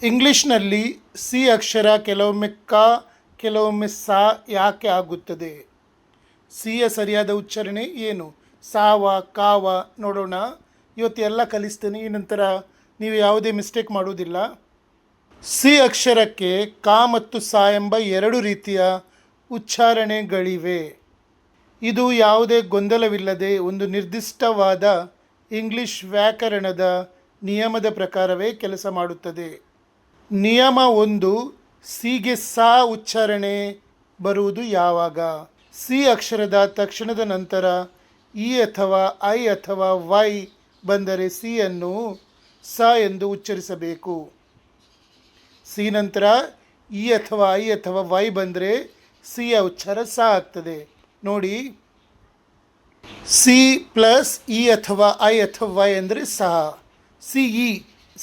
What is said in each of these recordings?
ಇಂಗ್ಲೀಷ್ನಲ್ಲಿ ಸಿ ಅಕ್ಷರ ಕೆಲವೊಮ್ಮೆ ಕ ಕೆಲವೊಮ್ಮೆ ಸಾ ಯಾಕೆ ಆಗುತ್ತದೆ? ಸಿಯ ಸರಿಯಾದ ಉಚ್ಚಾರಣೆ ಏನು? ಸಾವ ಕಾವ ನೋಡೋಣ. ಇವತ್ತು ಎಲ್ಲ ಕಲಿಸ್ತೇನೆ. ಈ ನಂತರ ನೀವು ಯಾವುದೇ ಮಿಸ್ಟೇಕ್ ಮಾಡುವುದಿಲ್ಲ. ಸಿ ಅಕ್ಷರಕ್ಕೆ ಕ ಮತ್ತು ಸಾ ಎಂಬ ಎರಡು ರೀತಿಯ ಉಚ್ಚಾರಣೆಗಳಿವೆ. ಇದು ಯಾವುದೇ ಗೊಂದಲವಿಲ್ಲದೆ ಒಂದು ನಿರ್ದಿಷ್ಟವಾದ ಇಂಗ್ಲಿಷ್ ವ್ಯಾಕರಣದ ನಿಯಮದ ಪ್ರಕಾರವೇ ಕೆಲಸ ಮಾಡುತ್ತದೆ. ನಿಯಮ 1, ಸಿಗೆ ಸಾ ಉಚ್ಚಾರಣೆ ಬರುವುದು ಯಾವಾಗ? ಸಿ ಅಕ್ಷರದ ತಕ್ಷಣದ ನಂತರ ಇ ಅಥವಾ ಐ ಅಥವಾ ವೈ ಬಂದರೆ ಸಿಯನ್ನು ಸ ಎಂದು ಉಚ್ಚರಿಸಬೇಕು. ಸಿ ನಂತರ ಇ ಅಥವಾ ಐ ಅಥವಾ ವೈ ಬಂದರೆ ಸಿಯ ಉಚ್ಚಾರ ಸ ಆಗ್ತದೆ. ನೋಡಿ, ಸಿ ಪ್ಲಸ್ ಇ ಅಥವಾ ಐ ಅಥವಾ ವೈ ಅಂದರೆ ಸಹ. C E,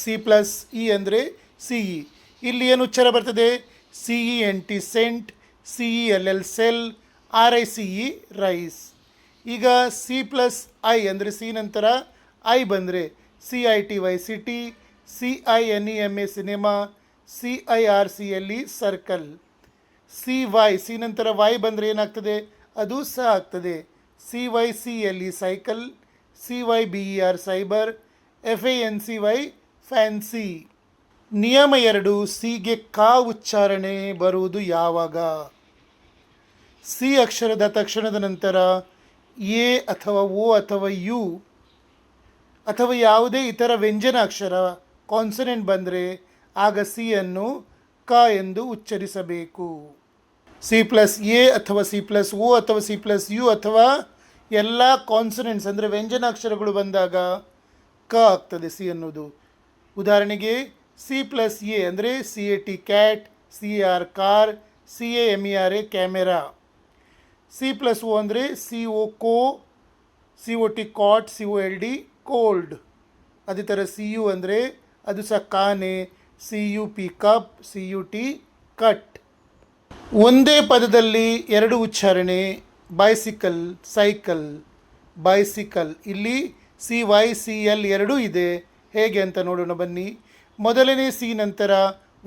C plus E ಅಂದರೆ ಸಿ ಇ. ಇಲ್ಲಿ ಏನು ಉಚ್ಚಾರ ಬರ್ತದೆ? C E N T cent, C E L L cell, R I C E rice. ಈಗ ಸಿ ಪ್ಲಸ್ ಐ ಅಂದರೆ ಸಿ ನಂತರ ಐ ಬಂದರೆ C I T Y city, C I N E M A cinema, C I R C L E circle. C Y, C ನಂತರ Y ಬಂದರೆ ಏನಾಗ್ತದೆ? ಅದು ಸ ಆಗ್ತದೆ. C Y C L E cycle, C Y B E R cyber, F A N C Y fancy. ನಿಯಮ 2, ಸಿಗೆ ಕ ಉಚ್ಚಾರಣೆ ಬರುವುದು ಯಾವಾಗ? ಸಿ ಅಕ್ಷರದ ತಕ್ಷಣದ ನಂತರ ಎ ಅಥವಾ ಓ ಅಥವಾ ಯು ಅಥವಾ ಯಾವುದೇ ಇತರ ವ್ಯಂಜನ ಅಕ್ಷರ ಕಾನ್ಸನೆಂಟ್ ಬಂದರೆ ಆಗ ಸಿಯನ್ನು ಕ ಎಂದು ಉಚ್ಚರಿಸಬೇಕು. ಸಿ ಪ್ಲಸ್ ಎ ಅಥವಾ ಸಿ ಪ್ಲಸ್ ಓ ಅಥವಾ ಸಿ ಪ್ಲಸ್ ಯು ಅಥವಾ ಎಲ್ಲ ಕಾನ್ಸನೆಂಟ್ಸ್ ಅಂದರೆ ವ್ಯಂಜನಾಕ್ಷರಗಳು ಬಂದಾಗ ಕ ಆಗ್ತದೆ ಸಿ ಅನ್ನೋದು. ಉದಾಹರಣೆಗೆ ಸಿ ಪ್ಲಸ್ ಎ ಅಂದರೆ C A T cat, C A R car, C A M E R A camera. C plus O ಅಂದರೆ C O co, C O T cot, C O L D cold. ಅದೇ ಥರ C U ಅಂದರೆ ಅದು ಸಹ ಕಾನೆ, C U P cup, C U T cut. ಒಂದೇ ಪದದಲ್ಲಿ ಎರಡು ಉಚ್ಚಾರಣೆ, ಬೈಸಿಕಲ್, ಸೈಕಲ್, ಬೈಸಿಕಲ್. ಇಲ್ಲಿ ಸಿ ವೈ ಸಿ ಎಲ್ ಎರಡೂ ಇದೆ. ಹೇಗೆ ಅಂತ ನೋಡೋಣ ಬನ್ನಿ. ಮೊದಲನೇ ಸಿ ನಂತರ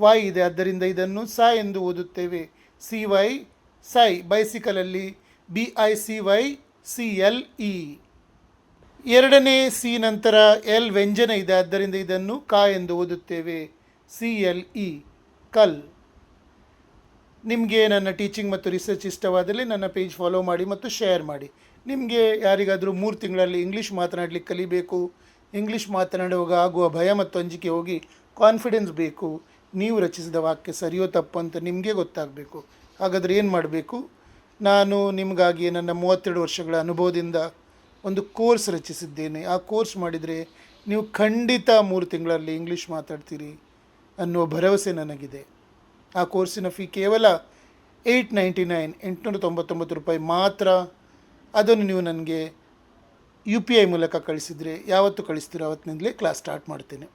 ವೈ ಇದೆ, ಆದ್ದರಿಂದ ಇದನ್ನು ಸ ಎಂದು ಓದುತ್ತೇವೆ. ಸಿ ವೈ ಸೈ. ಬೈಸಿಕಲಲ್ಲಿ B I C Y C L E. ಎರಡನೇ ಸಿ ನಂತರ ಎಲ್ ವ್ಯಂಜನ ಇದೆ, ಆದ್ದರಿಂದ ಇದನ್ನು ಕ ಎಂದು ಓದುತ್ತೇವೆ. ಸಿ ಎಲ್ ಇ ಕಲ್. ನಿಮಗೆ ನನ್ನ ಟೀಚಿಂಗ್ ಮತ್ತು ರಿಸರ್ಚ್ ಇಷ್ಟವಾದಲ್ಲಿ ನನ್ನ ಪೇಜ್ ಫಾಲೋ ಮಾಡಿ ಮತ್ತು ಶೇರ್ ಮಾಡಿ. ನಿಮಗೆ ಯಾರಿಗಾದರೂ 3 ತಿಂಗಳಲ್ಲಿ ಇಂಗ್ಲೀಷ್ ಮಾತನಾಡಲಿಕ್ಕೆ ಕಲಿಬೇಕು, ಇಂಗ್ಲೀಷ್ ಮಾತನಾಡುವಾಗ ಆಗುವ ಭಯ ಮತ್ತು ಅಂಜಿಕೆ ಹೋಗಿ ಕಾನ್ಫಿಡೆನ್ಸ್ ಬೇಕು, ನೀವು ರಚಿಸಿದ ವಾಕ್ಯ ಸರಿಯೋ ತಪ್ಪು ಅಂತ ನಿಮಗೆ ಗೊತ್ತಾಗಬೇಕು. ಹಾಗಾದರೆ ಏನು ಮಾಡಬೇಕು? ನಾನು ನಿಮಗಾಗಿ ನನ್ನ 32 ವರ್ಷಗಳ ಅನುಭವದಿಂದ ಒಂದು ಕೋರ್ಸ್ ರಚಿಸಿದ್ದೇನೆ. ಆ ಕೋರ್ಸ್ ಮಾಡಿದರೆ ನೀವು ಖಂಡಿತ 3 ತಿಂಗಳಲ್ಲಿ ಇಂಗ್ಲೀಷ್ ಮಾತಾಡ್ತೀರಿ ಅನ್ನುವ ಭರವಸೆ ನನಗಿದೆ. ಆ ಕೋರ್ಸಿನ ಫೀ ಕೇವಲ $899 ಮಾತ್ರ. ಅದನ್ನು ನೀವು ನನಗೆ UPI ಮೂಲಕ ಕಳಿಸಿದರೆ, ಯಾವತ್ತು ಕಳಿಸ್ತೀರೋ ಆವತ್ತಿನಿಂದಲೇ ಕ್ಲಾಸ್ ಸ್ಟಾರ್ಟ್ ಮಾಡ್ತೇನೆ.